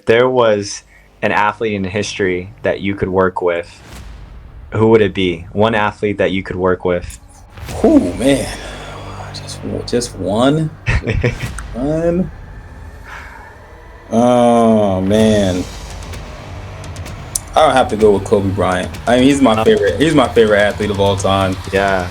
There was an athlete in history that you could work with, who would it be? One athlete that you could work with. Oh man, just one, one. Oh man, I'll have to go with Kobe Bryant. I mean, he's my Oh, favorite. He's my favorite athlete of all time. yeah.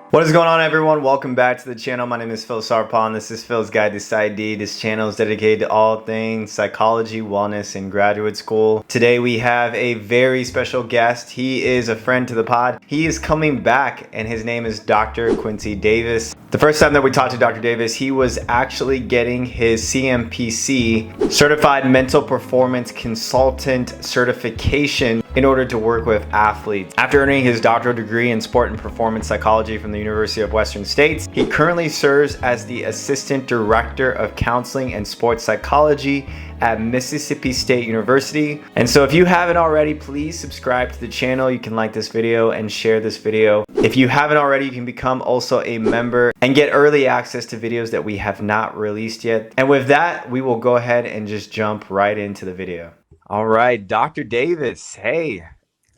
What is going on, everyone? Welcome back to the channel. My name is Phil Sarpon. This is Phil's Guide to PsyD. This channel is dedicated to all things psychology, wellness, and graduate school. Today we have a very special guest. He is a friend to the pod. He is coming back, and his name is Dr. Quincy Davis. The first time that we talked to Dr. Davis, he was actually getting his CMPC, Certified Mental Performance Consultant certification, in order to work with athletes. After earning his doctoral degree in sport and performance psychology from the University of Western States, he currently serves as the Assistant Director of Counseling and Sports Psychology at Mississippi State University. And so if you haven't already, please subscribe to the channel. You can like this video and share this video. If you haven't already, you can become also a member and get early access to videos that we have not released yet. And with that, we will go ahead and just jump right into the video. All right, Dr. Davis, hey.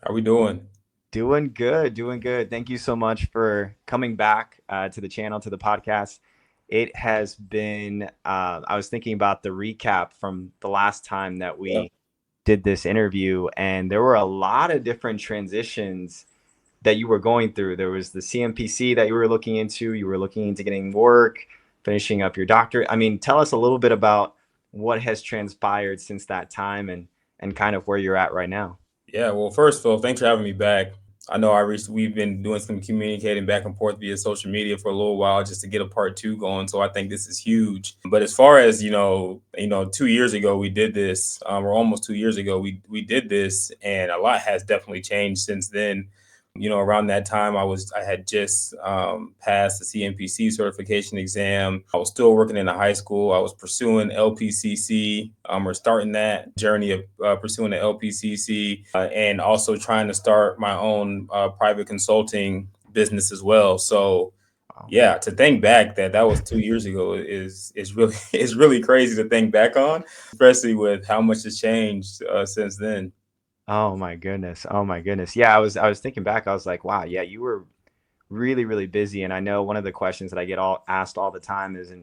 How we doing? Doing good, doing good. Thank you so much for coming back to the channel, to the podcast. It has been, I was thinking about the recap from the last time that we did this interview, and there were a lot of different transitions that you were going through. There was the CMPC that you were looking into getting work, finishing up your doctorate. I mean, tell us a little bit about what has transpired since that time and kind of where you're at right now. Yeah. Well, first, Phil, thanks for having me back. I know we've been doing some communicating back and forth via social media for a little while just to get a part two going. So I think this is huge. But as far as 2 years ago we did this, or almost 2 years ago we did this, and a lot has definitely changed since then. Around that time, I had just passed the CMPC certification exam. I was still working in a high school. I was pursuing LPCC, or starting that journey of pursuing the LPCC, and also trying to start my own private consulting business as well. So, yeah, to think back that was 2 years ago is really is really crazy to think back on, especially with how much has changed since then. Oh my goodness. Oh my goodness. Yeah, I was thinking back. I was like, wow, yeah, you were really, really busy. And I know one of the questions that I get asked all the time is,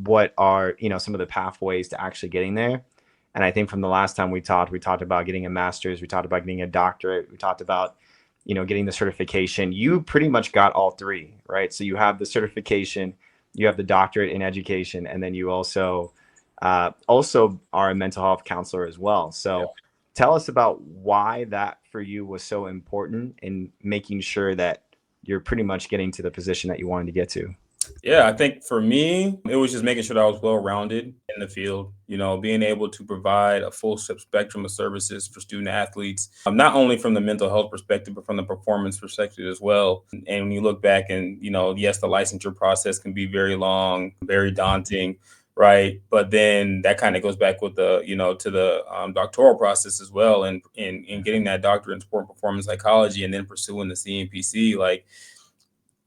what are, some of the pathways to actually getting there? And I think from the last time we talked about getting a master's, we talked about getting a doctorate, we talked about, getting the certification. You pretty much got all three, right? So you have the certification, you have the doctorate in education, and then you also are a mental health counselor as well. So tell us about why that for you was so important in making sure that you're pretty much getting to the position that you wanted to get to. Yeah, I think for me, it was just making sure that I was well-rounded in the field, being able to provide a full spectrum of services for student athletes, not only from the mental health perspective, but from the performance perspective as well. And when you look back and, yes, the licensure process can be very long, very daunting, right? But then that kind of goes back with to the doctoral process as well, and in getting that doctorate in sport performance psychology and then pursuing the CNPC, like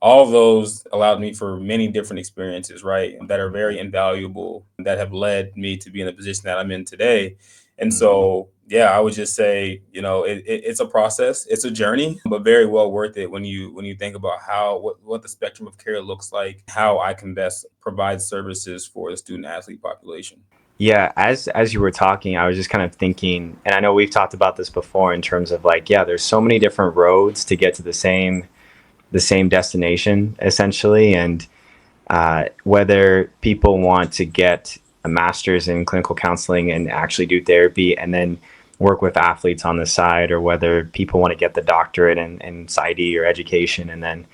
all of those allowed me for many different experiences, right? That are very invaluable, that have led me to be in the position that I'm in today. And so, yeah, I would just say, it's a process, it's a journey, but very well worth it when you think about what the spectrum of care looks like, how I can best provide services for the student athlete population. Yeah, as you were talking, I was just kind of thinking, and I know we've talked about this before in terms of like, yeah, there's so many different roads to get to the same destination essentially, and whether people want to get a master's in clinical counseling and actually do therapy and then work with athletes on the side, or whether people want to get the doctorate in PsyD or education and then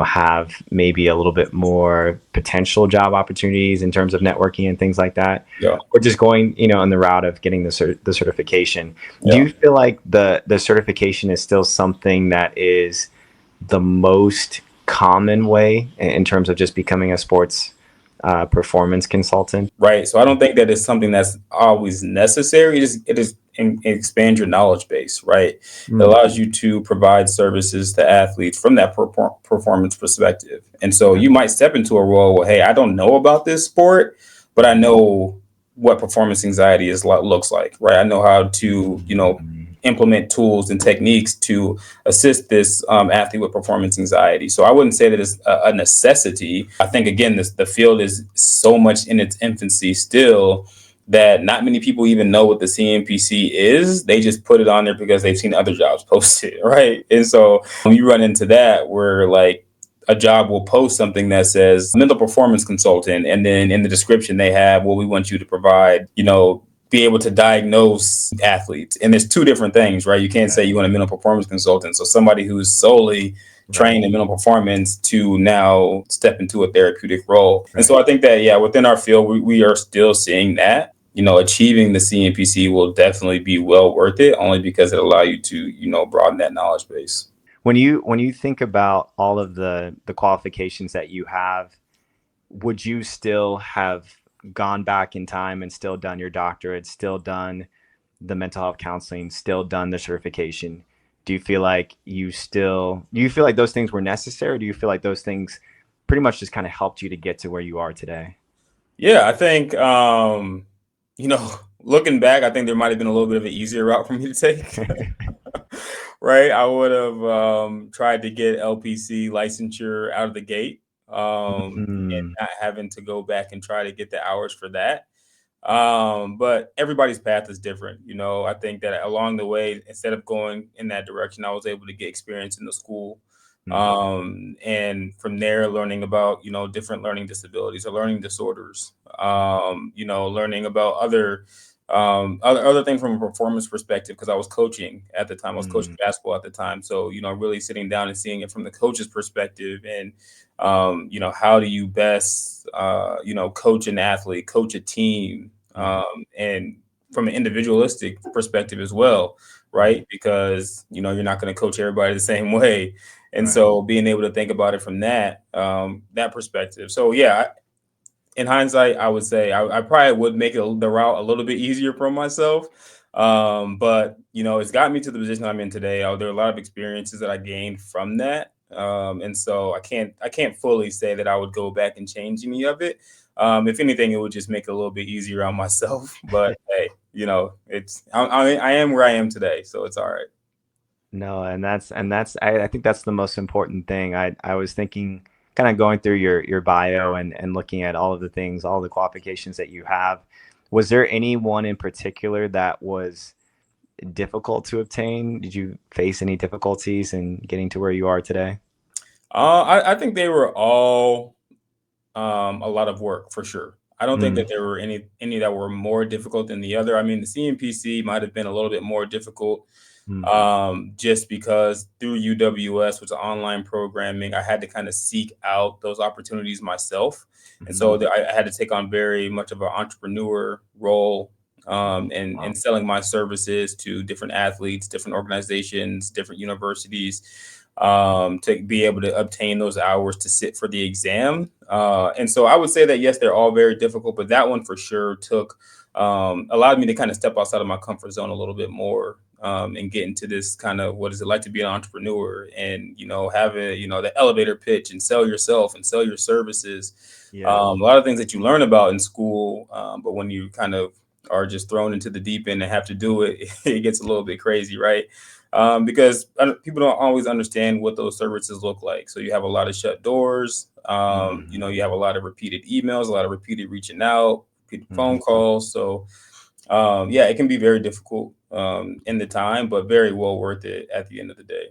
have maybe a little bit more potential job opportunities in terms of networking and things like that, Yeah. or just going in the route of getting the certification. Do Yeah. you feel like the certification is still something that is the most common way in terms of just becoming a sports performance consultant? Right. So I don't think that it's something that's always necessary. It is expand your knowledge base, right? It Mm. allows you to provide services to athletes from that performance perspective. And so Right. you might step into a role where, hey, I don't know about this sport, but I know what performance anxiety looks like, right? I know how to, Mm. implement tools and techniques to assist this athlete with performance anxiety. So I wouldn't say that it's a necessity. I think again, the field is so much in its infancy still that not many people even know what the CNPC is. They just put it on there because they've seen other jobs posted, right? And so when you run into that, where like a job will post something that says mental performance consultant, and then in the description they have, well, we want you to provide, be able to diagnose athletes. And there's two different things, right? You can't say you want a mental performance consultant. So somebody who's solely Right. trained in mental performance to now step into a therapeutic role. And Right. so I think that, yeah, within our field, we are still seeing that. Achieving the CNPC will definitely be well worth it, only because it allow you to, broaden that knowledge base. When you think about all of the qualifications that you have, would you still have gone back in time and still done your doctorate, still done the mental health counseling, still done the certification? Do you feel like those things were necessary, or do you feel like those things pretty much just kind of helped you to get to where you are today? Yeah, I think, looking back, I think there might have been a little bit of an easier route for me to take. Right? I would have tried to get LPC licensure out of the gate, and Mm. not having to go back and try to get the hours for that. But everybody's path is different. I think that along the way, instead of going in that direction, I was able to get experience in the school. Mm. And from there, learning about, different learning disabilities or learning disorders, learning about other things from a performance perspective, because I was coaching at the time. I was coaching Mm. basketball at the time. So, really sitting down and seeing it from the coach's perspective, and how do you best, coach an athlete, coach a team, Mm. and from an individualistic perspective as well, Mm. right? Because, you're not going to coach everybody the same way. And Right. so being able to think about it from that perspective. So yeah, in hindsight, I would say I probably would make the route a little bit easier for myself. But it's got me to the position I'm in today. There are a lot of experiences that I gained from that. And so I can't fully say that I would go back and change any of it. If anything, it would just make it a little bit easier on myself. But hey, I am where I am today, so it's all right. No, and I think that's the most important thing. I was thinking, kind of going through your bio and looking at all of the things, all the qualifications that you have. Was there any one in particular that was difficult to obtain? Did you face any difficulties in getting to where you are today? I think they were all a lot of work for sure. I don't think that Mm. there were any that were more difficult than the other. I mean, the CNPC might have been a little bit more difficult, Mm. just because through UWS, which is online programming, I had to kind of seek out those opportunities myself, and Mhm. so I had to take on very much of an entrepreneur role. And Wow. selling my services to different athletes, different organizations, different universities, to be able to obtain those hours to sit for the exam. And so I would say that yes, they're all very difficult, but that one for sure took allowed me to kind of step outside of my comfort zone a little bit more, and get into this kind of what is it like to be an entrepreneur, and have a the elevator pitch and sell yourself and sell your services. Yeah. A lot of things that you learn about in school, but when you kind of are just thrown into the deep end and have to do it, it gets a little bit crazy, right? Because people don't always understand what those services look like. So you have a lot of shut doors. Mhm. You have a lot of repeated emails, a lot of repeated reaching out, repeated phone Mhm. calls. So yeah, it can be very difficult in the time, but very well worth it at the end of the day.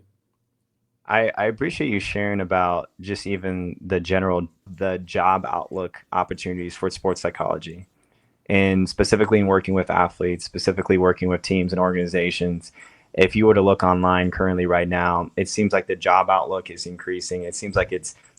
I appreciate you sharing about just even the job outlook opportunities for sports psychology, and specifically in working with athletes, specifically working with teams and organizations. If you were to look online currently right now, it seems like the job outlook is increasing. It seems like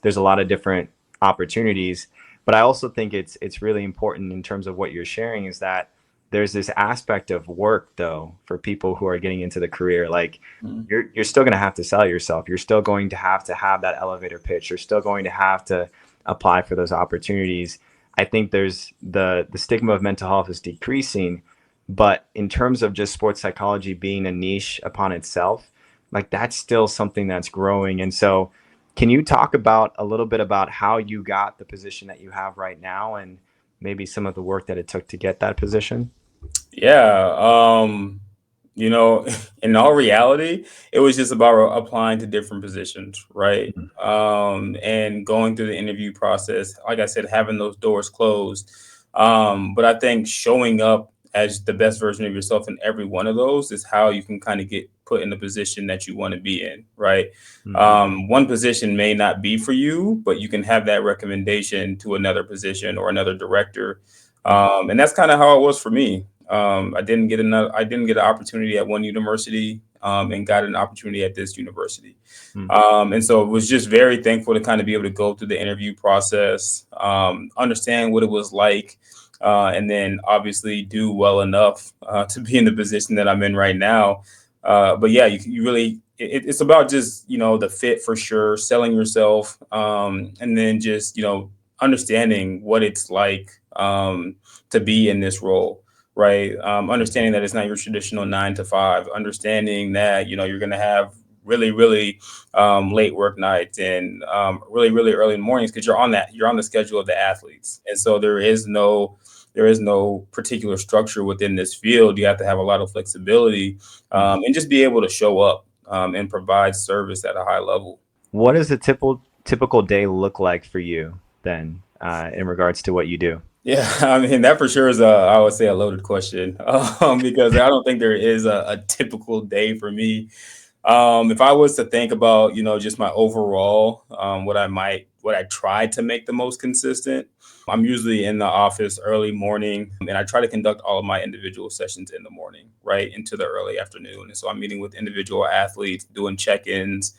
there's a lot of different opportunities, but I also think it's really important in terms of what you're sharing is that there's this aspect of work though for people who are getting into the career. Like Mhm. you're still going to have to sell yourself. You're still going to have that elevator pitch. You're still going to have to apply for those opportunities. I think there's the stigma of mental health is decreasing, But in terms of just sports psychology being a niche upon itself, like that's still something that's growing. And so, can you talk about a little bit about how you got the position that you have right now and maybe some of the work that it took to get that position? Yeah. You know, in all reality, it was just about applying to different positions, right? Mhm. And going through the interview process, like I said, having those doors closed. But I think showing up as the best version of yourself in every one of those is how you can kind of get put in the position that you want to be in, right? Mhm. One position may not be for you, but you can have that recommendation to another position or another director. Mhm. And that's kind of how it was for me. I didn't get an opportunity at one university, and got an opportunity at this university. Mhm. And so it was just very thankful to kind of be able to go through the interview process, understand what it was like, and then obviously do well enough to be in the position that I'm in right now. But yeah, you really, it's about just, the fit for sure, selling yourself, and then just, understanding what it's like, to be in this role, right? Understanding that it's not your traditional 9 to 5, understanding that, you're going to have really, really late work nights and really, really early mornings because you're on the schedule of the athletes. And so there is no particular structure within this field. You have to have a lot of flexibility, Mhm. and just be able to show up and provide service at a high level. What does a typical day look like for you then, in regards to what you do? Yeah, I mean that for sure is I would say a loaded question, because I don't think there is a typical day for me. If I was to think about, just my overall, what I try to make the most consistent, I'm usually in the office early morning, and I try to conduct all of my individual sessions in the morning, right into the early afternoon. And so I'm meeting with individual athletes, doing check-ins,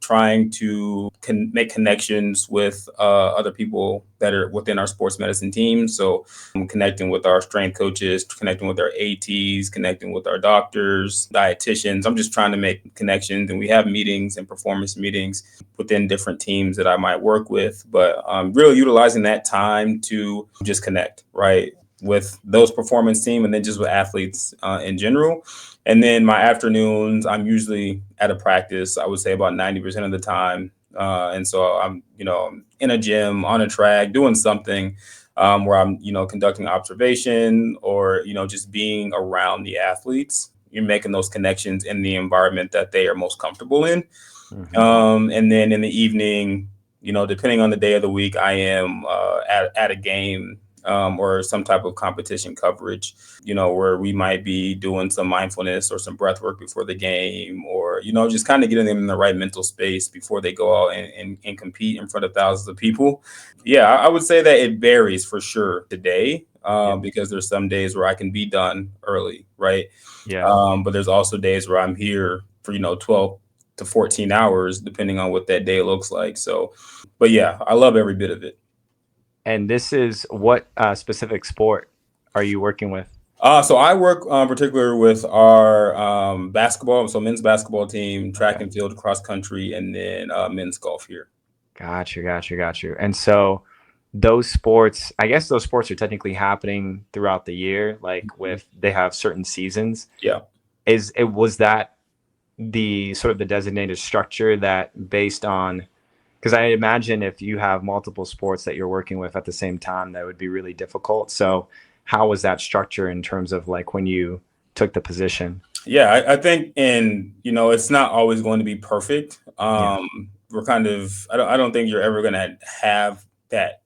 trying to make connections with other people that are within our sports medicine team. So I'm connecting with our strength coaches, connecting with our ATs, connecting with our doctors, dietitians. I'm just trying to make connections, and we have meetings and performance meetings within different teams that I might work with. But really utilizing that time to just connect, right, with those performance team, and then just with athletes in general. And then my afternoons, I'm usually at a practice. I would say about 90% of the time. And so I'm, in a gym, on a track, doing something, where I'm, conducting observation or, just being around the athletes. You're making those connections in the environment that they are most comfortable in. Mhm. And then in the evening, depending on the day of the week, I am at a game, or some type of competition coverage, where we might be doing some mindfulness or some breath work before the game, or, just kind of getting them in the right mental space before they go out and compete in front of thousands of people. Yeah, I would say that it varies for sure today, Yeah. because there's some days where I can be done early, right? Yeah. But there's also days where I'm here for, 12 to 14 hours, depending on what that day looks like. So, but yeah, I love every bit of it. And this is what specific sport are you working with? So I work, particularly with our basketball, so men's basketball team, track Okay. and field, cross country, and then men's golf here. Got you. And so those sports, I guess those sports are technically happening throughout the year, like Mhm. with they have certain seasons. Yeah. Was that the sort of the designated structure that based on, because I imagine if you have multiple sports that you're working with at the same time, that would be really difficult. So how was that structure in terms of like when you took the position? Yeah, I think, and it's not always going to be perfect. Yeah. We're kind of, I don't think you're ever going to have that,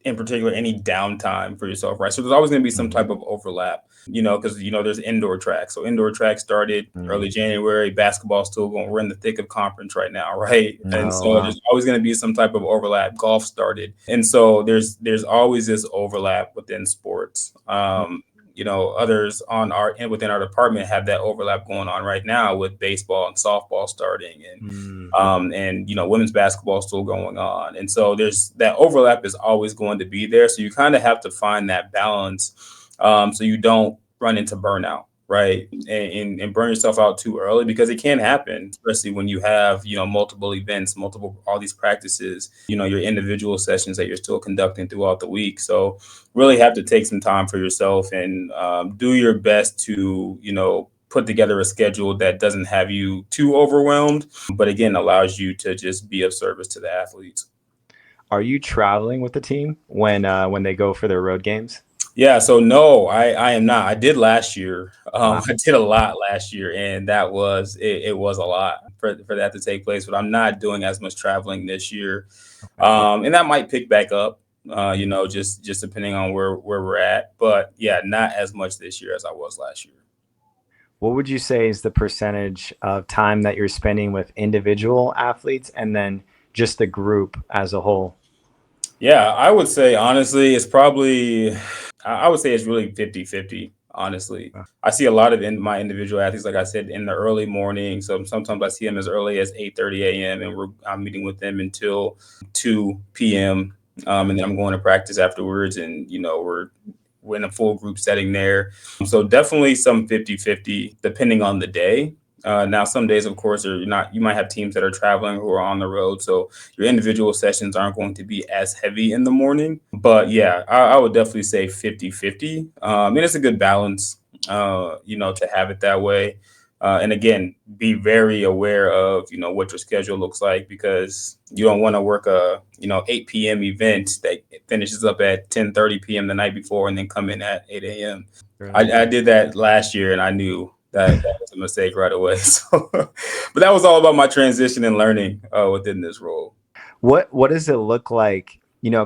in particular, any downtime for yourself, right? So there's always going to be some Mhm. type of overlap, because there's indoor track. So indoor track started Mm. early January. Basketball still going. We're in the thick of conference right now, right? And Oh, so wow. there's always going to be some type of overlap. Golf started, and so there's always this overlap within sports. Others within our department have that overlap going on right now with baseball and softball starting, and Mm. women's basketball still going on. And so there's that overlap is always going to be there. So you kind of have to find that balance, so you don't run into burnout, right? And burn yourself out too early, because it can happen, especially when you have, multiple events, multiple, all these practices, your individual sessions that you're still conducting throughout the week. So really have to take some time for yourself and do your best to, put together a schedule that doesn't have you too overwhelmed, but again, allows you to just be of service to the athletes. Are you traveling with the team when they go for their road games? Yeah, so no, I am not. I did last year. Wow. I did a lot last year, and that was it. It was a lot for that to take place. But I'm not doing as much traveling this year, Okay. and that might pick back up. Just depending on where we're at. But yeah, not as much this year as I was last year. What would you say is the percentage of time that you're spending with individual athletes and then just the group as a whole? Yeah, I would say honestly, it's probably, I would say it's really 50-50. Honestly, Uh, I see a lot of my individual athletes, like I said, in the early morning. So sometimes I see them as early as 8:30 a.m. and I'm meeting with them until 2 p.m. And then I'm going to practice afterwards, and we're in a full group setting there. So definitely some 50-50 depending on the day. Now, some days, of course, are not. You might have teams that are traveling who are on the road, so your individual sessions aren't going to be as heavy in the morning. But yeah, I would definitely say 50-50. And it's a good balance, to have it that way. And again, be very aware of, what your schedule looks like, because you don't want to work a, 8 p.m. event that finishes up at 10:30 p.m. the night before and then come in at 8 a.m. Really? I did that last year, and I knew that was a mistake right away. So, but that was all about my transition and learning within this role. What does it look like?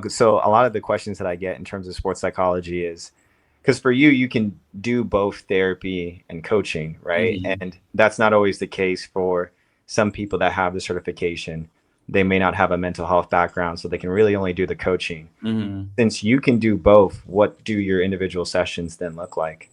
So a lot of the questions that I get in terms of sports psychology is because for you, you can do both therapy and coaching, right? Mhm. And that's not always the case for some people that have the certification. They may not have a mental health background, so they can really only do the coaching. Mhm. Since you can do both, what do your individual sessions then look like?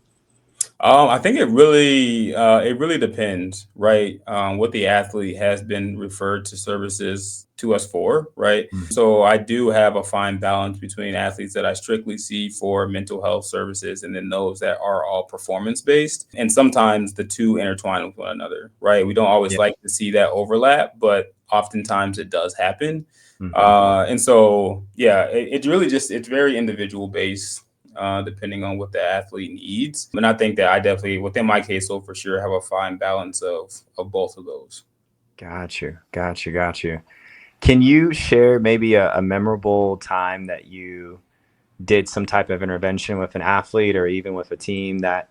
I think it really depends, right? What the athlete has been referred to services to us for, right? Mm. So I do have a fine balance between athletes that I strictly see for mental health services, and then those that are all performance based. And sometimes the two intertwine with one another, right? We don't always Yeah. like to see that overlap, but oftentimes it does happen. Hmm. And so, yeah, it really just, it's very individual based, depending on what the athlete needs. And I think that I definitely, within my case, so for sure, have a fine balance of both of those. Got you. Got you. Got you. Can you share maybe a memorable time that you did some type of intervention with an athlete or even with a team that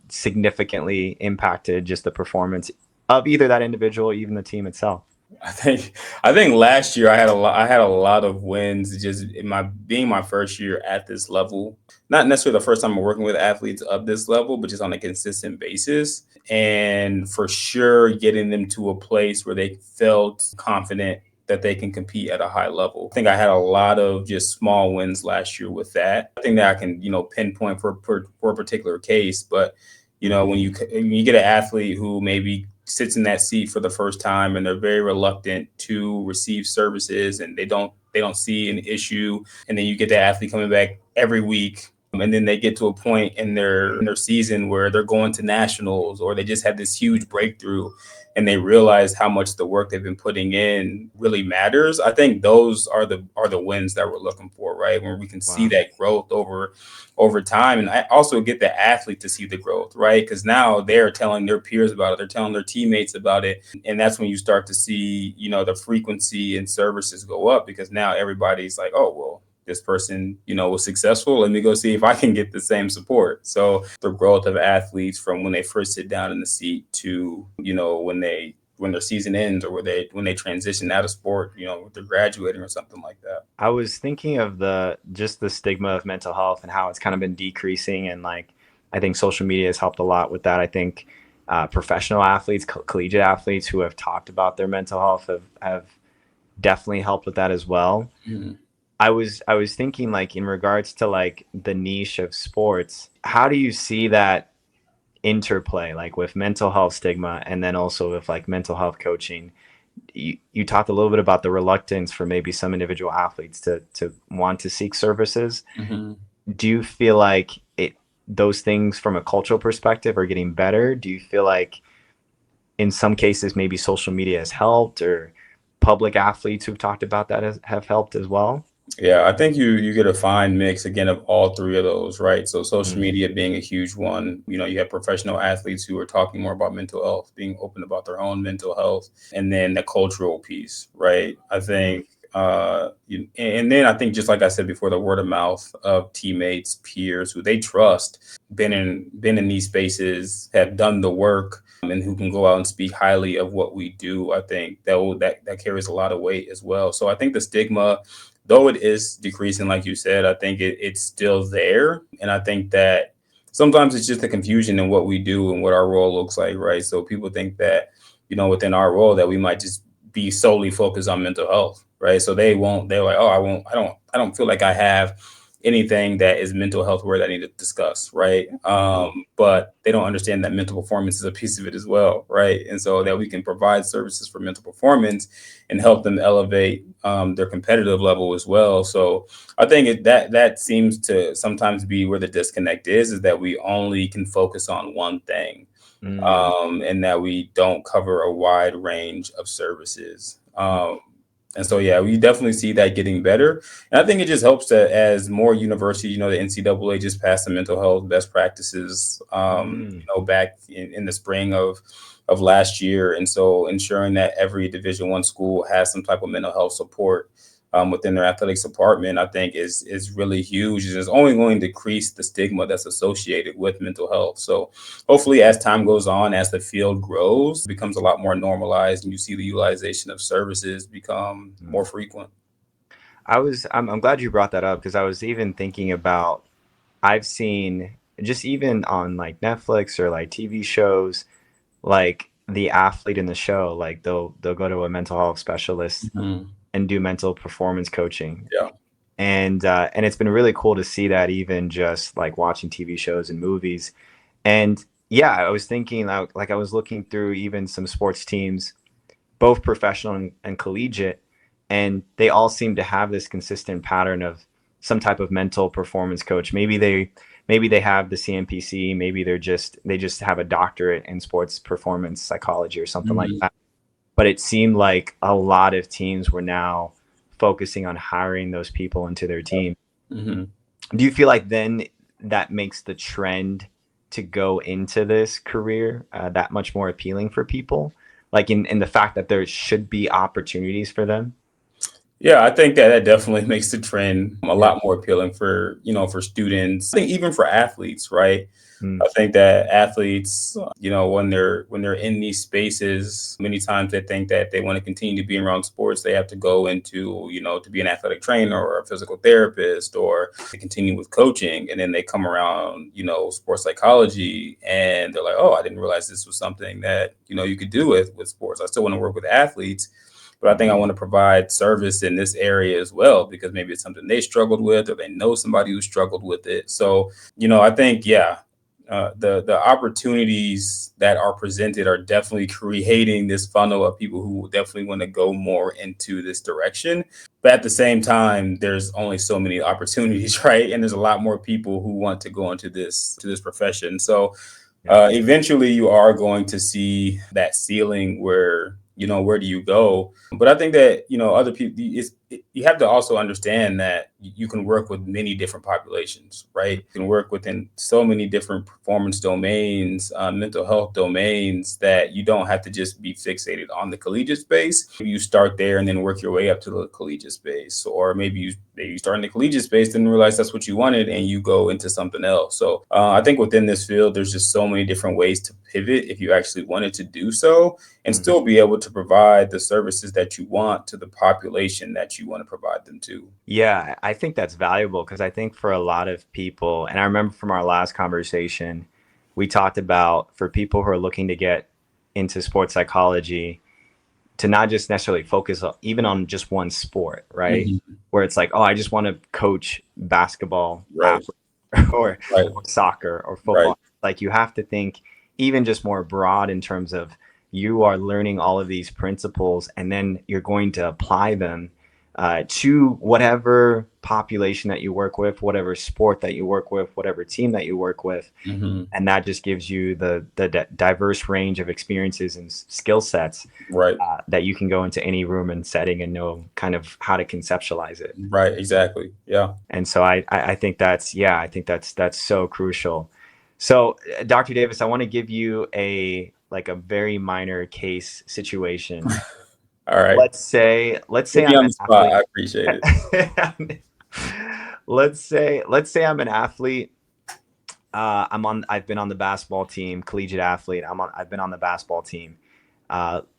significantly impacted just the performance of either that individual or even the team itself? I think I think last year I had a lot of wins, just in my being my first year at this level. Not necessarily the first time I'm working with athletes of this level, but just on a consistent basis. And for sure getting them to a place where they felt confident that they can compete at a high level. I think I had a lot of just small wins last year with that. I think that I can, pinpoint for a particular case, but when you get an athlete who maybe sits in that seat for the first time and they're very reluctant to receive services, and they don't see an issue, and then you get the athlete coming back every week, and then they get to a point in their season where they're going to nationals, or they just had this huge breakthrough and they realize how much the work they've been putting in really matters. I think those are the wins that we're looking for, right? When we can see Wow. that growth over time. And I also get the athlete to see the growth, right? Because now they're telling their peers about it, they're telling their teammates about it. And that's when you start to see, the frequency and services go up, because now everybody's like, oh, well, this person, was successful. Let me go see if I can get the same support. So the growth of athletes from when they first sit down in the seat to, when their season ends, or when they transition out of sport, they're graduating or something like that. I was thinking of the stigma of mental health and how it's kind of been decreasing, and like I think social media has helped a lot with that. I think professional athletes, collegiate athletes who have talked about their mental health have definitely helped with that as well. Mhm. I was thinking like in regards to like the niche of sports, how do you see that interplay like with mental health stigma and then also with like mental health coaching? You talked a little bit about the reluctance for maybe some individual athletes to want to seek services. Mhm. Do you feel like those things from a cultural perspective are getting better? Do you feel like in some cases maybe social media has helped, or public athletes who've talked about that have helped as well? Yeah, I think you get a fine mix again of all three of those, right? So social Mm, media being a huge one, you have professional athletes who are talking more about mental health, being open about their own mental health, and then the cultural piece, right? I mm, think and then I think just like I said before, the word of mouth of teammates, peers who they trust, been in these spaces, have done the work, and who can go out and speak highly of what we do. I think that carries a lot of weight as well. So I think the stigma, though it is decreasing, like you said, I think it's still there. And I think that sometimes it's just a confusion in what we do and what our role looks like, right? So people think that, within our role that we might just be solely focused on mental health, right? So they're like, oh, I don't feel like I have anything that is mental health where I need to discuss, right? mm, But they don't understand that mental performance is a piece of it as well, right? And so that we can provide services for mental performance and help them elevate their competitive level as well. So I think that seems to sometimes be where the disconnect is that we only can focus on one thing, mm, and that we don't cover a wide range of services. mm, And so, yeah, we definitely see that getting better. And I think it just helps that as more universities, the NCAA just passed the mental health best practices, mm. back in the spring of last year. And so ensuring that every Division I school has some type of mental health support within their athletics department, I think is really huge. And it's only going to decrease the stigma that's associated with mental health. So hopefully as time goes on, as the field grows, it becomes a lot more normalized and you see the utilization of services become Mm. more frequent. I'm glad you brought that up, because I was even thinking about, I've seen just even on like Netflix or like TV shows, like the athlete in the show, like they'll go to a mental health specialist Mhm. and do mental performance coaching. Yeah. And it's been really cool to see that, even just like watching TV shows and movies. And yeah, I was thinking, like I was looking through even some sports teams, both professional and collegiate, and they all seem to have this consistent pattern of some type of mental performance coach. Maybe they have the CMPC, maybe they just have a doctorate in sports performance psychology or something like Mhm. that. But it seemed like a lot of teams were now focusing on hiring those people into their team. Mhm. Do you feel like then that makes the trend to go into this career that much more appealing for people? Like in the fact that there should be opportunities for them? Yeah, I think that definitely makes the trend a Yeah. lot more appealing for, for students. I think even for athletes, right? Mm, I think that athletes, when they're in these spaces, many times they think that they want to continue to be around sports, they have to go into, to be an athletic trainer or a physical therapist or to continue with coaching. And then they come around, sports psychology and they're like, oh, I didn't realize this was something that, you could do with sports. I still want to work with athletes, but I think I mm, want to provide service in this area as well because maybe it's something they struggled with or they know somebody who struggled with it. So, I think, yeah, the opportunities that are presented are definitely creating this funnel of people who definitely want to go more into this direction. But at the same time, there's only so many opportunities, right? And there's a lot more people who want to go into this profession. So yeah. eventually you are going to see that ceiling where where do you go, but I think that other people, you have to also understand that you can work with many different populations, right? You can work within so many different performance domains, mental health domains, that you don't have to just be fixated on the collegiate space. You start there and then work your way up to the collegiate space, or maybe you start in the collegiate space, then realize that's what you wanted, and you go into something else. So I think within this field, there's just so many different ways to pivot if you actually wanted to do so, and Mhm. still be able to provide the services that you want to the population that you want to provide them to. Yeah, I think that's valuable, because I think for a lot of people, and I remember from our last conversation, we talked about for people who are looking to get into sports psychology, to not just necessarily focus even on just one sport, right? Mhm. Where it's like, oh, I just want to coach basketball Right, athletes or, right, or soccer or right. football. Like you have to think even just more broad in terms of you are learning all of these principles and then you're going to apply them to whatever population that you work with, whatever sport that you work with, whatever team that you work with. Hmm. And that just gives you the diverse range of experiences and skill sets Right. that you can go into any room and setting and know kind of how to conceptualize it. Right. Exactly. Yeah. And so I think that's, yeah, I think that's so crucial. So Dr. Davis, I want to give you a very minor case situation. All right. Let's say Put me I'm on an the spot. I athlete. appreciate it. Let's say I'm an athlete. I've been on the basketball team, collegiate athlete. I've been on the basketball team.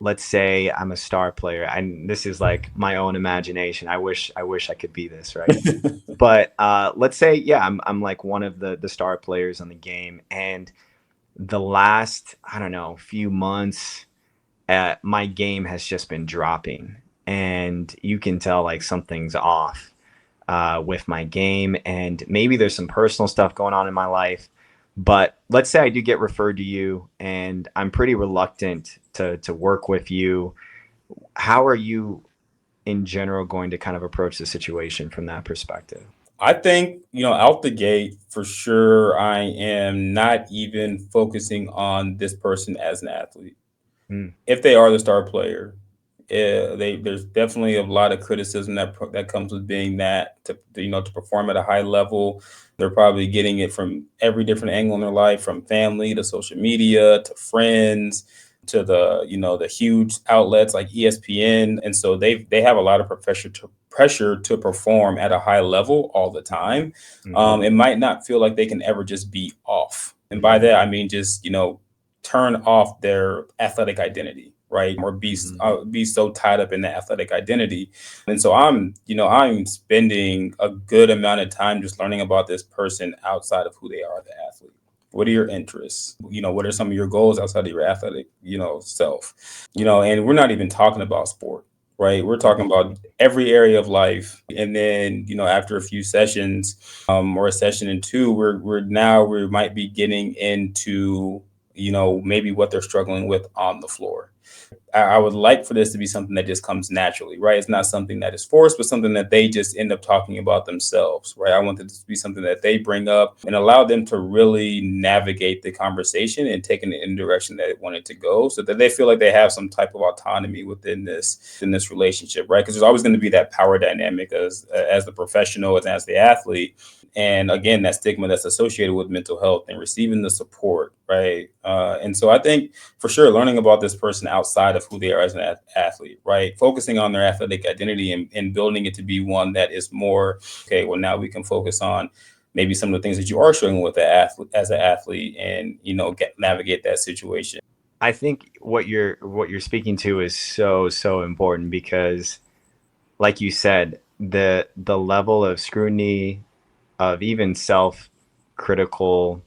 Let's say I'm a star player, and this is like my own imagination. I wish I could be this, right? But let's say, yeah, I'm like one of the star players on the game, and the last, I don't know, few months, my game has just been dropping, and you can tell like something's off with my game, and maybe there's some personal stuff going on in my life. But let's say I do get referred to you, and I'm pretty reluctant to work with you. How are you in general going to kind of approach the situation from that perspective? I think, out the gate, for sure, I am not even focusing on this person as an athlete. Mm, If they are the star player, there's definitely a lot of criticism that comes with being that to perform at a high level. They're probably getting it from every different angle in their life, from family to social media to friends to the huge outlets like ESPN, and so they have a lot of pressure to perform at a high level all the time. mhm, It might not feel like they can ever just be off, and by mhm, that I mean just turn off their athletic identity, right? Or mhm, be so tied up in the athletic identity. And so I'm spending a good amount of time just learning about this person outside of who they are, the athlete. What are your interests? What are some of your goals outside of your athletic, self? And we're not even talking about sport, right? We're talking mhm, about every area of life. And then, after a few sessions, or a session in two, we might be getting into maybe what they're struggling with on the floor. I would like for this to be something that just comes naturally, right? It's not something that is forced, but something that they just end up talking about themselves, right? I want it to be something that they bring up and allow them to really navigate the conversation and take it in the direction that they want it to go, so that they feel like they have some type of autonomy within this relationship, right? Because there's always going to be that power dynamic as the professional and as the athlete, and again that stigma that's associated with mental health and receiving the support, right? And so I think for sure learning about this person outside of who they are as an athlete, right? Focusing on their athletic identity and building it to be one that is more, okay, well, now we can focus on maybe some of the things that you are struggling with as an athlete, and navigate that situation. I think what you're speaking to is so important because, like you said, the level of scrutiny, of even self-critical,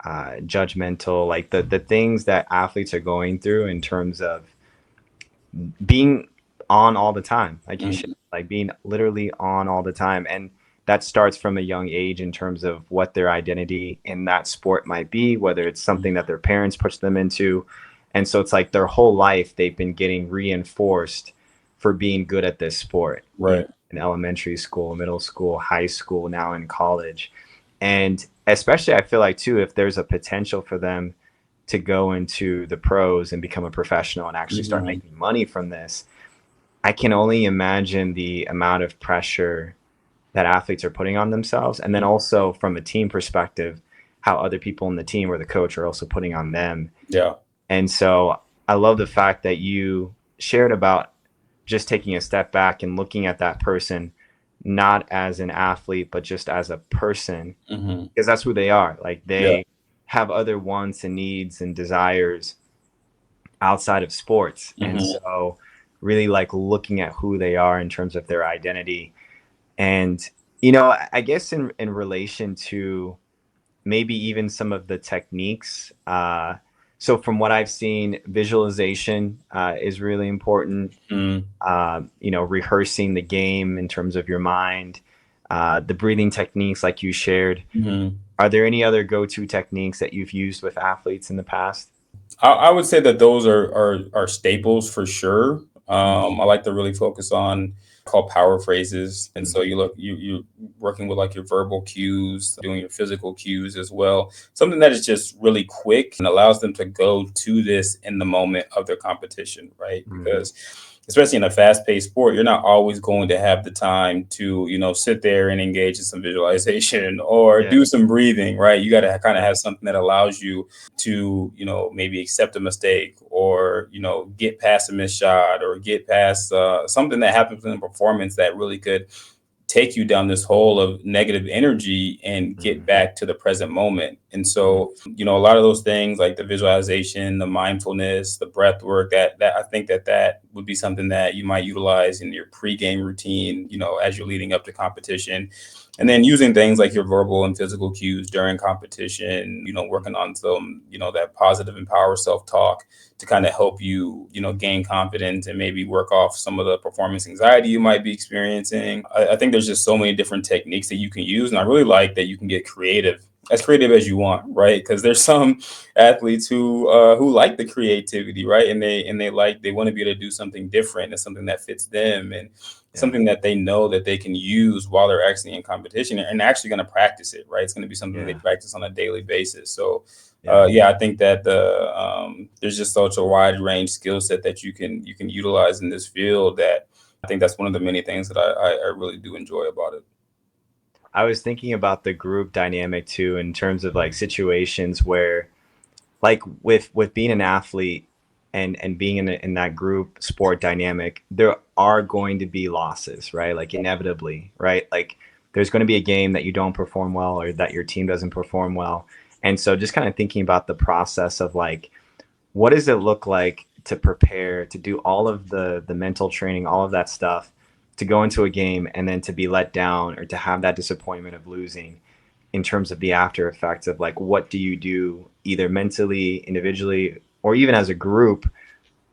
judgmental, like the things that athletes are going through in terms of being on all the time, like you should, Mhm. like being literally on all the time. And that starts from a young age in terms of what their identity in that sport might be, whether it's something that their parents push them into. And so it's like their whole life they've been getting reinforced for being good at this sport, Right. in elementary school, middle school, high school, now in college. And especially I feel like too, if there's a potential for them to go into the pros and become a professional and actually start Mhm. making money from this, I can only imagine the amount of pressure that athletes are putting on themselves. And then also from a team perspective, how other people in the team or the coach are also putting on them. Yeah. And so I love the fact that you shared about just taking a step back and looking at that person, not as an athlete, but just as a person, Hmm. because that's who they are. Like Yeah. they have other wants and needs and desires outside of sports. And Hmm. so really like looking at who they are in terms of their identity. And, I guess in relation to maybe even some of the techniques, so from what I've seen, visualization is really important. Hmm. Rehearsing the game in terms of your mind, the breathing techniques like you shared. Hmm. Are there any other go-to techniques that you've used with athletes in the past? I would say that those are staples for sure. I like to really focus on called power phrases. And so Mhm. you're working with like your verbal cues, doing your physical cues as well. Something that is just really quick and allows them to go to this in the moment of their competition, right? Mhm. Because especially in a fast-paced sport, you're not always going to have the time to, sit there and engage in some visualization or Yeah. do some breathing, right? You got to kind of Right. have something that allows you to, maybe accept a mistake or, get past a missed shot or get past something that happens in the performance that really could take you down this hole of negative energy and get Mhm. back to the present moment. And Mhm. so, a lot of those things like the visualization, the mindfulness, the breath work, that I think that would be something that you might utilize in your pregame routine, as you're leading up to competition. And then using things like your verbal and physical cues during competition, working on some, that positive and power self-talk to kind of help you, gain confidence and maybe work off some of the performance anxiety you might be experiencing. I think there's just so many different techniques that you can use. And I really like that you can get as creative as you want, right? Because there's some athletes who like the creativity, right? And they want to be able to do something different and something that fits them and Yeah. something that they know that they can use while they're actually in competition and actually going to practice it, right? It's going to be something they Yeah. practice on a daily basis. So Yeah. yeah, I think that there's just such a wide range skill set that you can utilize in this field that I think that's one of the many things that I really do enjoy about it. I was thinking about the group dynamic too, in terms of like situations where, like with being an athlete and being in that group sport dynamic, there are going to be losses, right? Like inevitably, right? Like there's going to be a game that you don't perform well or that your team doesn't perform well. And so just kind of thinking about the process of like, what does it look like to prepare to do all of the mental training, all of that stuff, to go into a game and then to be let down or to have that disappointment of losing, in terms of the after effects of like, what do you do either mentally, individually, or even as a group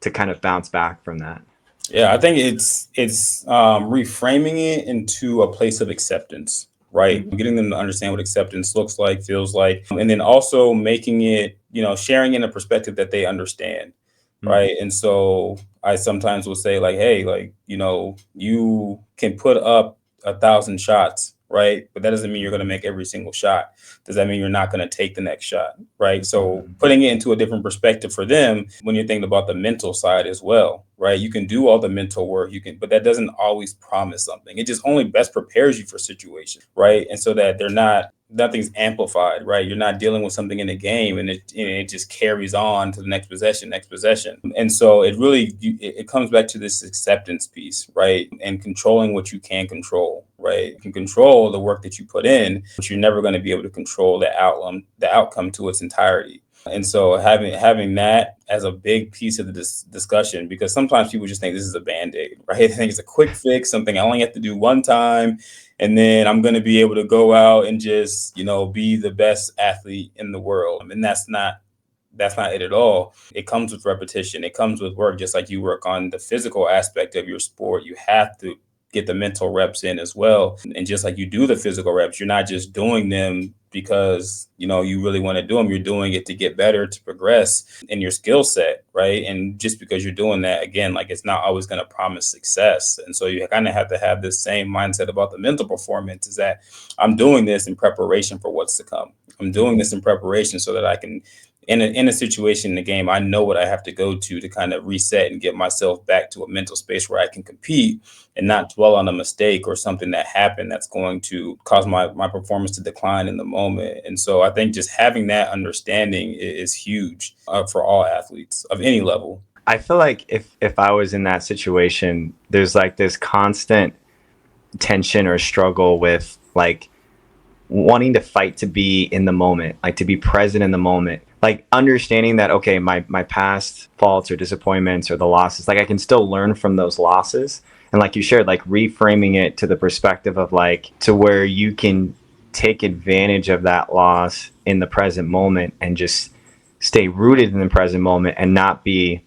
to kind of bounce back from that? Yeah, I think it's reframing it into a place of acceptance, right? Mm-hmm. Getting them to understand what acceptance looks like, feels like, and then also making it, sharing in a perspective that they understand, right? And so I sometimes will say like, hey, like, you can put up 1,000 shots, right? But that doesn't mean you're going to make every single shot. Does that mean you're not going to take the next shot, right? So Mm-hmm. putting it into a different perspective for them when you're thinking about the mental side as well, right? You can do all the mental work, but that doesn't always promise something. It just only best prepares you for situations, right? And so that nothing's amplified, right? You're not dealing with something in the game, and it just carries on to the next possession. And so it comes back to this acceptance piece, right? And controlling what you can control, right? You can control the work that you put in, but you're never going to be able to control the outcome to its entirety. And so having that as a big piece of the discussion, because sometimes people just think this is a band-aid, right? They think it's a quick fix, something I only have to do one time, and then I'm going to be able to go out and just, be the best athlete in the world. And that's not it at all. It comes with repetition. It comes with work, just like you work on the physical aspect of your sport. You have to get the mental reps in as well. And just like you do the physical reps, you're not just doing them because, you really want to do them. You're doing it to get better, to progress in your skill set, right? And just because you're doing that, again, like it's not always going to promise success. And so you kind of have to have this same mindset about the mental performance, is that I'm doing this in preparation for what's to come. I'm doing this in preparation so that I can, in a situation in the game, I know what I have to go to kind of reset and get myself back to a mental space where I can compete and not dwell on a mistake or something that happened that's going to cause my performance to decline in the moment. And so I think just having that understanding is huge for all athletes of any level. I feel like if I was in that situation, there's like this constant tension or struggle with like wanting to fight to be in the moment, like to be present in the moment, like understanding that, okay, my past faults or disappointments or the losses, like I can still learn from those losses. And like you shared, like reframing it to the perspective of like to where you can take advantage of that loss in the present moment and just stay rooted in the present moment and not be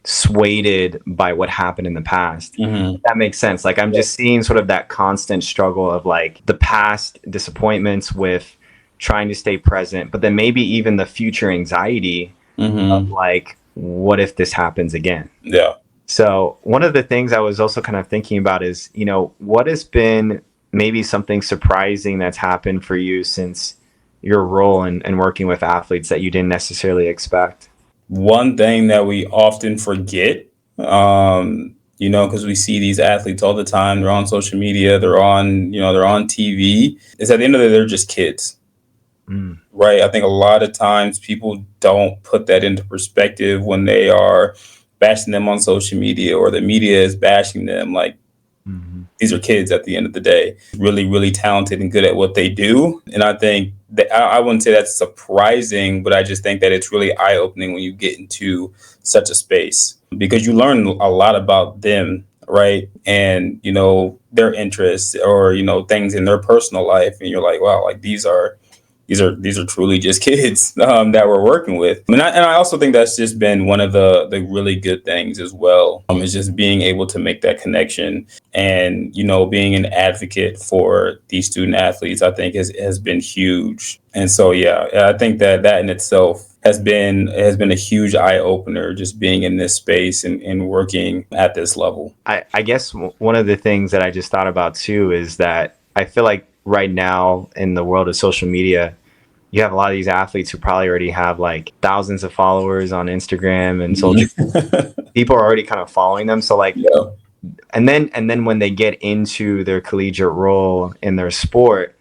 swayed by what happened in the past. Hmm. That makes sense. Like I'm just seeing sort of that constant struggle of like the past disappointments with trying to stay present, but then maybe even the future anxiety of Hmm. like, what if this happens again? Yeah. So one of the things I was also kind of thinking about is, what has been maybe something surprising that's happened for you since your role in working with athletes that you didn't necessarily expect? One thing that we often forget, because we see these athletes all the time. They're on social media, they're on TV. Is at the end of the day, they're just kids, Mm, right? I think a lot of times people don't put that into perspective when they are bashing them on social media or the media is bashing them. Like, mhm, these are kids at the end of the day, really, really talented and good at what they do. And I think that I wouldn't say that's surprising, but I just think that it's really eye opening when you get into such a space because you learn a lot about them, right? And, their interests or, things in their personal life. And you're like, wow, like these are truly just kids that we're working with. And I also think that's just been one of the really good things as well. Is just being able to make that connection and being an advocate for these student athletes. I think has been huge. And so yeah, I think that in itself has been a huge eye opener just being in this space and working at this level. I guess one of the things that I just thought about too is that I feel like right now in the world of social media, you have a lot of these athletes who probably already have like thousands of followers on Instagram and social. People are already kind of following them. So like, Yeah. and then when they get into their collegiate role in their sport,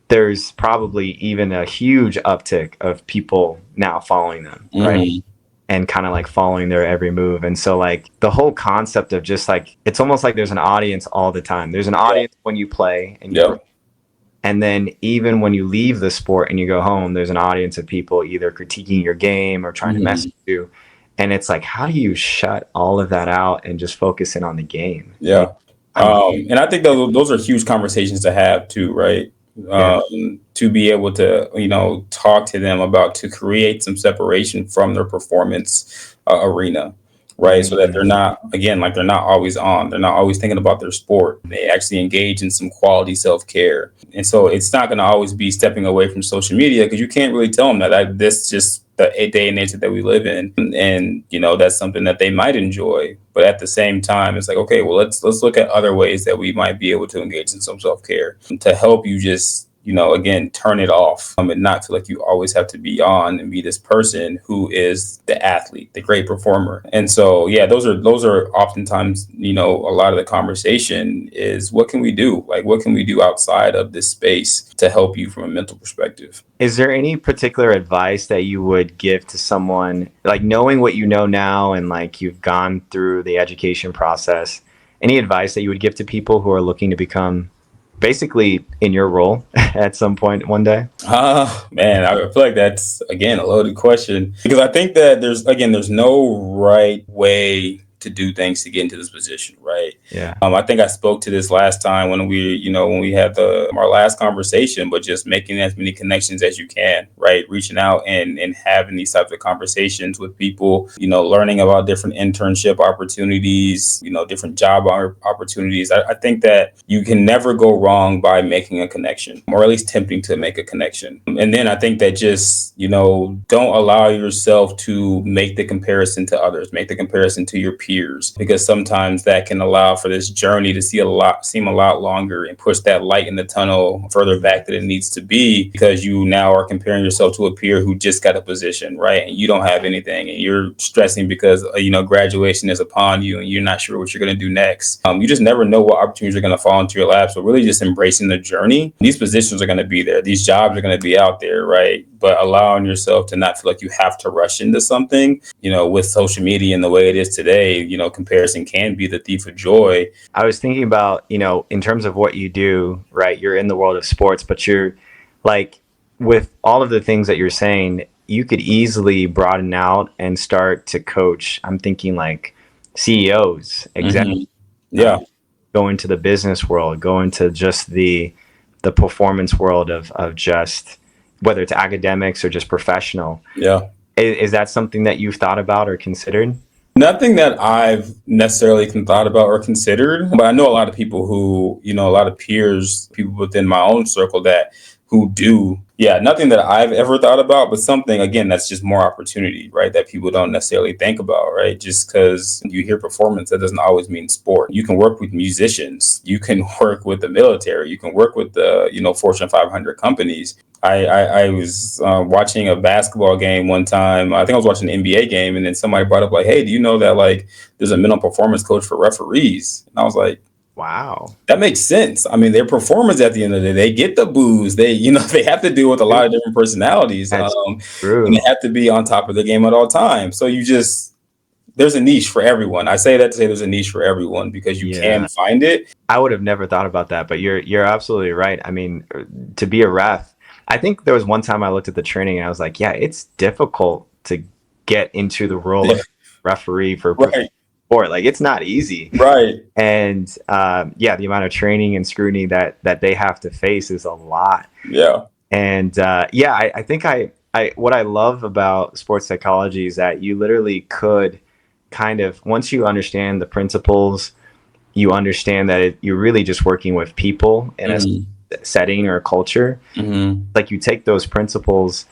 there's probably even a huge uptick of people now following them, right? Hmm. And kind of like following their every move. And so like the whole concept of just like it's almost like there's an audience all the time. There's an Yeah. audience when you play and Yeah. and then even when you leave the sport and you go home, there's an audience of people either critiquing your game or trying to mess Hmm. with you. And it's like, how do you shut all of that out and just focus in on the game? And Yeah. I'm And I think those are huge conversations to have too, right? yeah. To be able to, talk to them about to create some separation from their performance arena, right? So that they're Mhm. not, again, like they're not always on. They're not always thinking about their sport. They actually engage in some quality self care. And so it's not going to always be stepping away from social media because you can't really tell them that this just the day and age that we live in, and that's something that they might enjoy. But at the same time, it's like, okay, well, let's look at other ways that we might be able to engage in some self care to help you just again turn it off and not feel like you always have to be on and be this person who is the athlete, the great performer. And so yeah, those are oftentimes a lot of the conversation is what can we do, like what can we do outside of this space to help you from a mental perspective. Is there any particular advice that you would give to someone, like knowing what you know now and like you've gone through the education process? Any advice that you would give to people who are looking to become basically in your role at some point one day? Man, I feel like that's again a loaded question because I think that there's no right way to do things to get into this position, right? Yeah. I think I spoke to this last time when we had our last conversation, but just making as many connections as you can, right? Reaching out and having these types of conversations with people, learning about different internship opportunities, different job opportunities. I think that you can never go wrong by making a connection, or at least attempting to make a connection. And then I think that just, don't allow yourself to make the comparison to others, make the comparison to your peers, because sometimes that can allow for this journey to seem a lot longer and push that light in the tunnel further back than it needs to be because you now are comparing yourself to a peer who just got a position, right? And you don't have anything and you're stressing because, graduation is upon you and you're not sure what you're going to do next. You just never know what opportunities are going to fall into your lap. So really just embracing the journey. These positions are going to be there. These jobs are going to be out there, right? But allowing yourself to not feel like you have to rush into something, with social media and the way it is today, comparison can be the thief of joy. I was thinking about, in terms of what you do, right? You're in the world of sports, but you're like, with all of the things that you're saying, you could easily broaden out and start to coach. I'm thinking like CEOs, executives, Hmm. Yeah. go into the business world, go into just the performance world of just whether it's academics or just professional. Yeah. Is that something that you've thought about or considered? Nothing that I've necessarily thought about or considered, but I know a lot of people who, a lot of peers, people within my own circle that who do, yeah, nothing that I've ever thought about, but something, again, that's just more opportunity, right? That people don't necessarily think about, right? Just because you hear performance, that doesn't always mean sport. You can work with musicians, you can work with the military, you can work with the, Fortune 500 companies. I was watching a basketball game one time. I think I was watching an NBA game, and then somebody brought up like, "Hey, do you know that like there's a mental performance coach for referees?" And I was like, Wow. that makes sense. I mean, they're performers at the end of the day. They get the booze. They, they have to deal with a lot of different personalities, That's and they true. have to be on top of the game at all times. So there's a niche for everyone. I say that to say there's a niche for everyone because you can Yeah. find it. I would have never thought about that, but you're absolutely right. I mean, to be a ref, I think there was one time I looked at the training and I was like, yeah, it's difficult to get into the role Yeah, of referee for right, sport. Like it's not easy. right. And yeah, the amount of training and scrutiny that they have to face is a lot. Yeah. And yeah, I think I what I love about sports psychology is that you literally could kind of once you understand the principles, you understand that you're really just working with people in a Hmm. setting or a culture. Hmm. Like you take those principles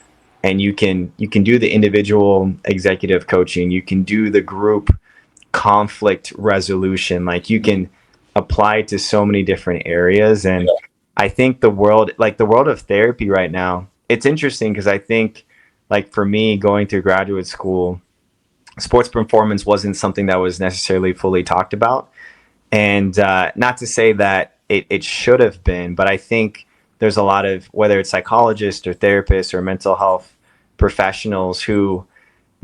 and you can do the individual executive coaching, you can do the group conflict resolution, like you can apply it to so many different areas. And Yeah. I think the world of therapy right now, it's interesting because I think like for me going through graduate school, sports performance wasn't something that was necessarily fully talked about. And not to say that it should have been, but I think there's a lot of, whether it's psychologists or therapists or mental health professionals, who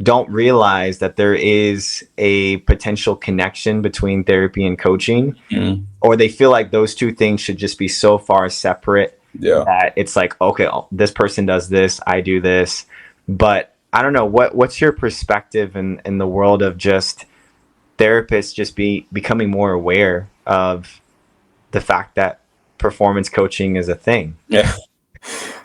don't realize that there is a potential connection between therapy and coaching, Hmm. or they feel like those two things should just be so far separate Yeah. that it's like, okay, this person does this, I do this. But I don't know, what's your perspective in the world of just therapists just becoming more aware of the fact that performance coaching is a thing? Yeah.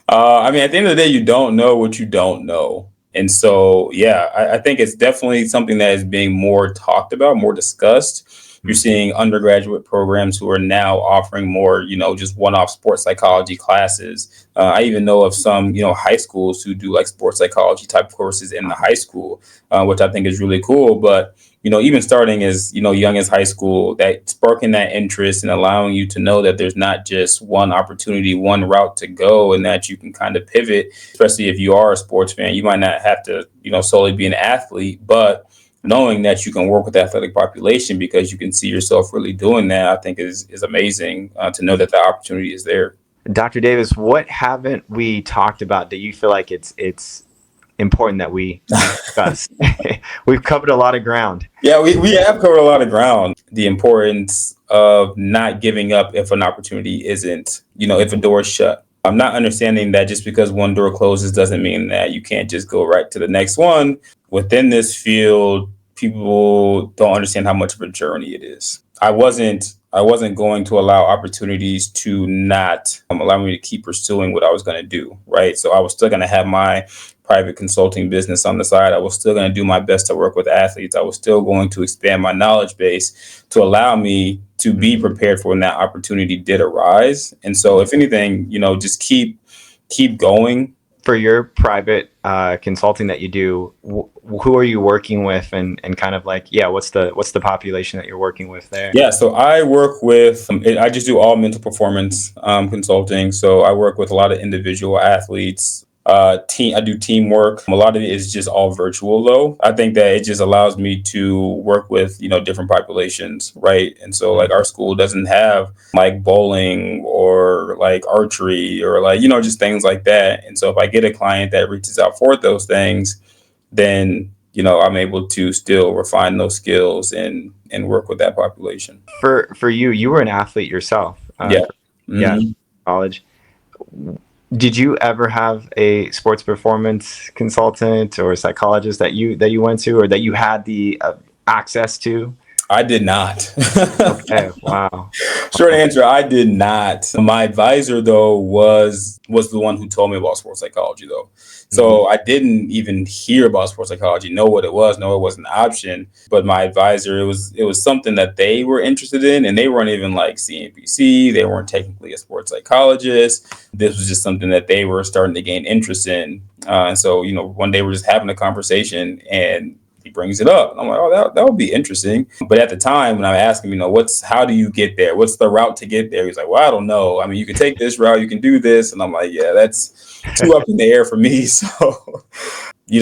I mean, at the end of the day, you don't know what you don't know. And so, yeah, I think it's definitely something that is being more talked about, more discussed. You're seeing undergraduate programs who are now offering more, just one-off sports psychology classes. I even know of some, high schools who do like sports psychology type courses in the high school, which I think is really cool. But even starting as, young as high school, that sparking that interest and allowing you to know that there's not just one opportunity, one route to go, and that you can kind of pivot, especially if you are a sports fan. You might not have to, solely be an athlete, but knowing that you can work with the athletic population because you can see yourself really doing that, I think is amazing, to know that the opportunity is there. Dr. Davis, what haven't we talked about that you feel like it's important that we discuss? We've covered a lot of ground. Yeah, we have covered a lot of ground. The importance of not giving up if an opportunity isn't, if a door is shut. I'm not understanding that just because one door closes doesn't mean that you can't just go right to the next one. Within this field, people don't understand how much of a journey it is. I wasn't going to allow opportunities to not allow me to keep pursuing what I was going to do, right? So I was still going to have my private consulting business on the side. I was still going to do my best to work with athletes. I was still going to expand my knowledge base to allow me to be prepared for when that opportunity did arise. And so, if anything, just keep going. For your private consulting that you do, who are you working with, and kind of like, yeah, what's the population that you're working with there? Yeah, so I work with, I just do all mental performance consulting. So I work with a lot of individual athletes. I do teamwork. A lot of it is just all virtual, though. I think that it just allows me to work with, different populations, right? And so, like, our school doesn't have like bowling or like archery or like, just things like that. And so, if I get a client that reaches out for those things, then I'm able to still refine those skills and work with that population. For you were an athlete yourself. Yeah. Yeah, Hmm. college. Did you ever have a sports performance consultant or a psychologist that you went to, or that you had the access to? I did not. Okay, wow. Short answer, I did not. My advisor though was the one who told me about sports psychology though. Mhm. So I didn't even hear about sports psychology, know what it was, know it was an option. But my advisor, it was something that they were interested in, and they weren't even like CNBC. They weren't technically a sports psychologist. This was just something that they were starting to gain interest in. And so, one day we're just having a conversation, and he brings it up. And I'm like, oh, that would be interesting. But at the time when I asked him, how do you get there? What's the route to get there? He's like, well, I don't know. I mean, you can take this route, you can do this. And I'm like, yeah, that's too up in the air for me. So,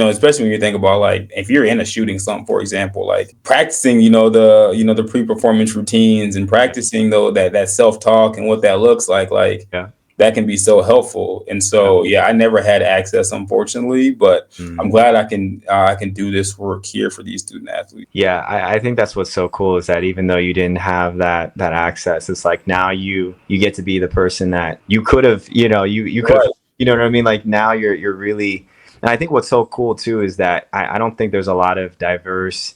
especially when you think about like if you're in a shooting slump, for example, like practicing, the pre-performance routines and practicing though that self-talk and what that looks like Yeah. that can be so helpful. And Yeah. so, yeah, I never had access, unfortunately, but I'm Mm. glad I can do this work here for these student athletes. Yeah, I think that's what's so cool is that even though you didn't have that access, it's like now you get to be the person that you could have, you could have, Right. you know what I mean? Like now you're really, and I think what's so cool too is that I don't think there's a lot of diverse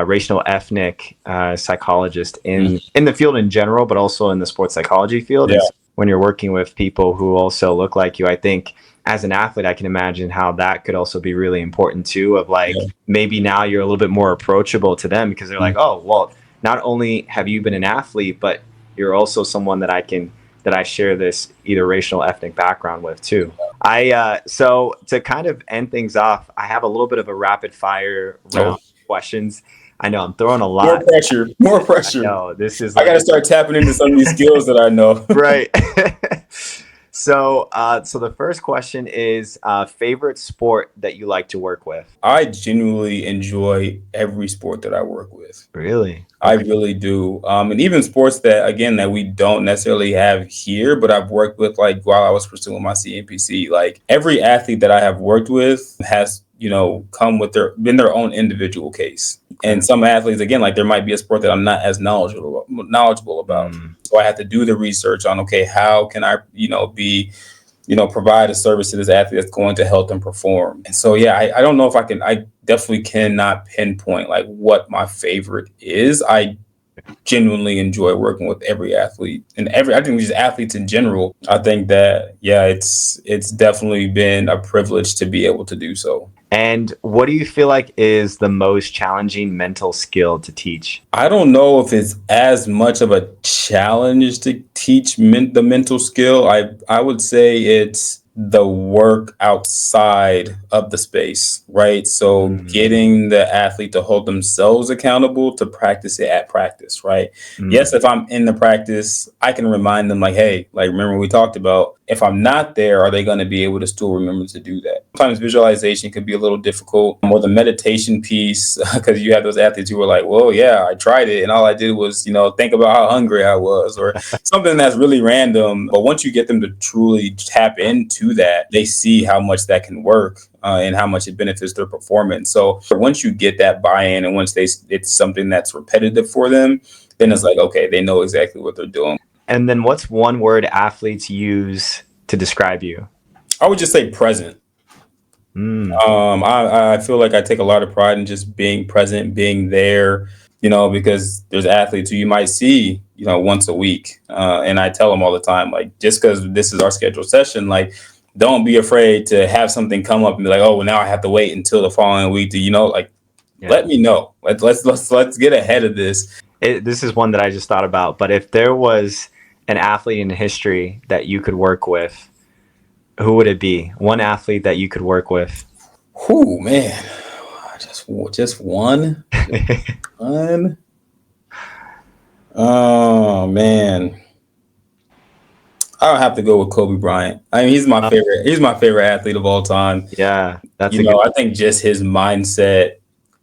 racial ethnic psychologists in the field in general, but also in the sports psychology field. Yeah. And so when you're working with people who also look like you, I think as an athlete, I can imagine how that could also be really important too. Of like Yeah. maybe now you're a little bit more approachable to them because they're like, oh, well, not only have you been an athlete, but you're also someone that I share this either racial ethnic background with too. So to kind of end things off, I have a little bit of a rapid fire round Oh, of questions. I know I'm throwing a more lot. pressure. More I pressure. know this is I got like to start tapping into some of these skills that I know. right. So the first question is favorite sport that you like to work with. I genuinely enjoy every sport that I work with. Really? I Okay. really do. And even sports that, again, that we don't necessarily have here, but I've worked with like while I was pursuing my CNPC. Like every athlete that I have worked with has, come with been their own individual case. Okay. And some athletes, again, like there might be a sport that I'm not as knowledgeable about. Mm, So I have to do the research on, okay, how can I, provide a service to this athlete that's going to help them perform. And so, yeah, I don't know if I definitely cannot pinpoint like what my favorite is. I genuinely enjoy working with every athlete and I think just athletes in general. I think that, yeah, it's definitely been a privilege to be able to do so. And what do you feel like is the most challenging mental skill to teach? I don't know if it's as much of a challenge to teach the mental skill. I would say it's the work outside of the space, right? So Mm, getting the athlete to hold themselves accountable to practice it at practice, right? mm, Yes, if I'm in the practice, I can remind them like, hey, like remember we talked about if I'm not there, are they going to be able to still remember to do that? Sometimes visualization could be a little difficult, or the meditation piece, because you have those athletes who are like, well, yeah, I tried it and all I did was, think about how hungry I was or something that's really random. But once you get them to truly tap into that, they see how much that can work. And how much it benefits their performance. So once you get that buy-in, and once it's something that's repetitive for them, then yeah. it's like, okay, they know exactly what they're doing. And then what's one word athletes use to describe you? I would just say present. Mm, I feel like I take a lot of pride in just being present, being there, because there's athletes who you might see, once a week. And I tell them all the time, like, just because this is our scheduled session, like, don't be afraid to have something come up and be like, oh, well, now I have to wait until the following week to, like, yeah. let me know. Let's get ahead of this. This is one that I just thought about. But if there was an athlete in history that you could work with, who would it be? One athlete that you could work with. Whew, man, just one, one. Oh man. I'll have to go with Kobe Bryant. I mean, he's my Uh, favorite. He's my favorite athlete of all time. yeah, that's a good. I think just his mindset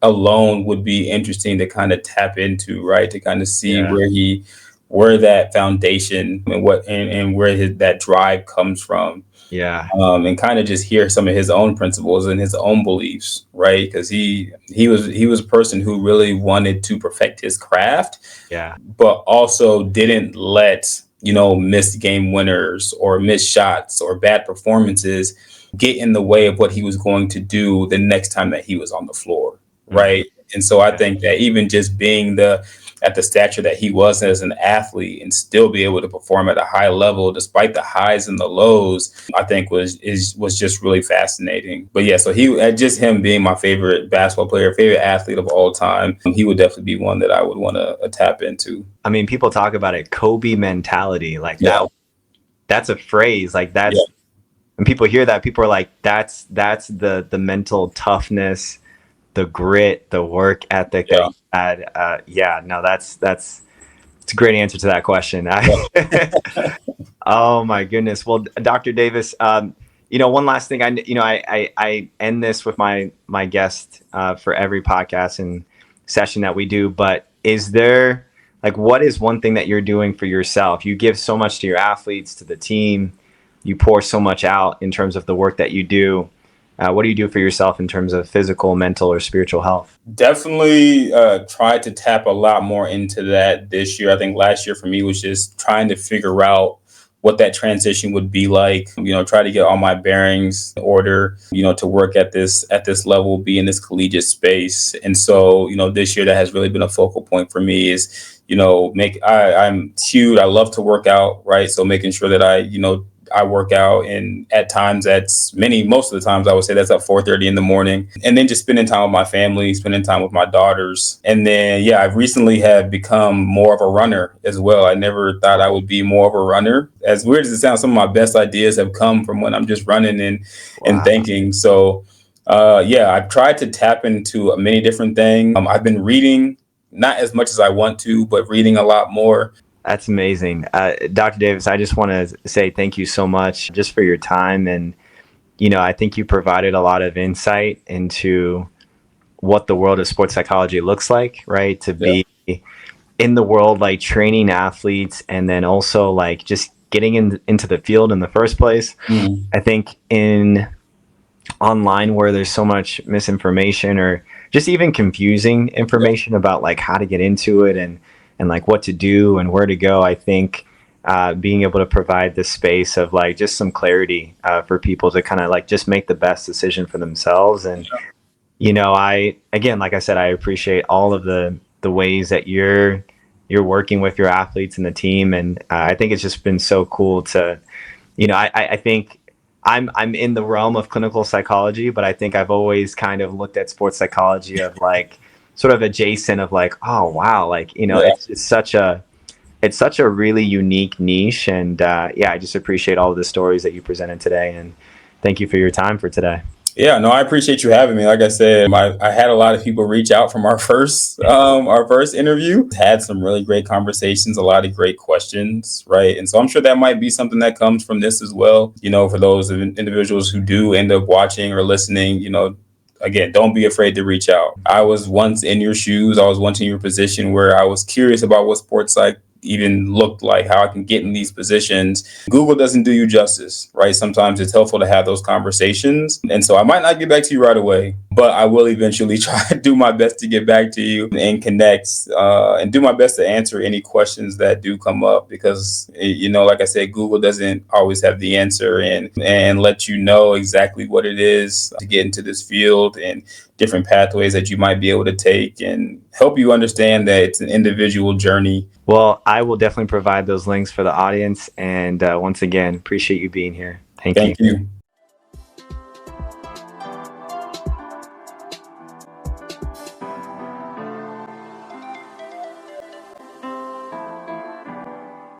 alone would be interesting to kind of tap into, right? To kind of see Yeah, where that foundation and and where that drive comes from, yeah, and kind of just hear some of his own principles and his own beliefs, right? Because he was a person who really wanted to perfect his craft, yeah, but also didn't let missed game winners or missed shots or bad performances get in the way of what he was going to do the next time that he was on the floor, mhm, right? And so I yeah, think that even just being at the stature that he was as an athlete and still be able to perform at a high level despite the highs and the lows, I think was just really fascinating. But yeah, so just him being my favorite basketball player, favorite athlete of all time, he would definitely be one that I would want to tap into. I mean, people talk about it, Kobe mentality, like Yeah. that's a phrase, like Yeah. that's when people hear that, people are like, that's the mental toughness, the grit, the work ethic that Yeah. you had. Yeah, no, that's it's a great answer to that question. Oh my goodness. Well, Dr. Davis, one last thing. I end this with my guest for every podcast and session that we do. But is there, like, what is one thing that you're doing for yourself? You give so much to your athletes, to the team. You pour so much out in terms of the work that you do. What do you do for yourself in terms of physical, mental, or spiritual health? Definitely tried to tap a lot more into that this year. I think last year for me was just trying to figure out what that transition would be like, try to get all my bearings in order, to work at this level, be in this collegiate space. And so, this year that has really been a focal point for me is, I'm huge. I love to work out, right? So making sure that I work out, and at times most of the times I would say that's at 4:30 in the morning, and then just spending time with my family, spending time with my daughters. And then, yeah, I've recently have become more of a runner as well. I never thought I would be more of a runner. As weird as it sounds, some of my best ideas have come from when I'm just running and thinking. So, yeah, I've tried to tap into many different things. I've been reading, not as much as I want to, but reading a lot more. That's amazing. Dr. Davis, I just want to say thank you so much just for your time. And, I think you provided a lot of insight into what the world of sports psychology looks like, right? To Yeah. be in the world, like training athletes, and then also like just getting into the field in the first place. Mhm. I think in online where there's so much misinformation or just even confusing information about like how to get into it and like what to do and where to go, I think being able to provide this space of like just some clarity for people to kind of like just make the best decision for themselves. And I, again, like I said, I appreciate all of the ways that you're working with your athletes and the team, and I think it's just been so cool to I think I'm in the realm of clinical psychology, but I think I've always kind of looked at sports psychology of like sort of adjacent of like, oh wow, like Yeah. it's such a really unique niche. And yeah, I just appreciate all of the stories that you presented today, and thank you for your time for today. Yeah, no, I appreciate you having me. Like I said, I had a lot of people reach out from our first interview. Had some really great conversations, a lot of great questions, right? And so I'm sure that might be something that comes from this as well. For those individuals who do end up watching or listening, again, don't be afraid to reach out. I was once in your shoes. I was once in your position where I was curious about what sports psych even looked like, how I can get in these positions. Google doesn't do you justice, right? Sometimes it's helpful to have those conversations. And so I might not get back to you right away, but I will eventually try to do my best to get back to you and connect and do my best to answer any questions that do come up, because, like I said, Google doesn't always have the answer and let you know exactly what it is to get into this field and different pathways that you might be able to take, and help you understand that it's an individual journey. Well, I will definitely provide those links for the audience, and once again, appreciate you being here. Thank you. Thank you.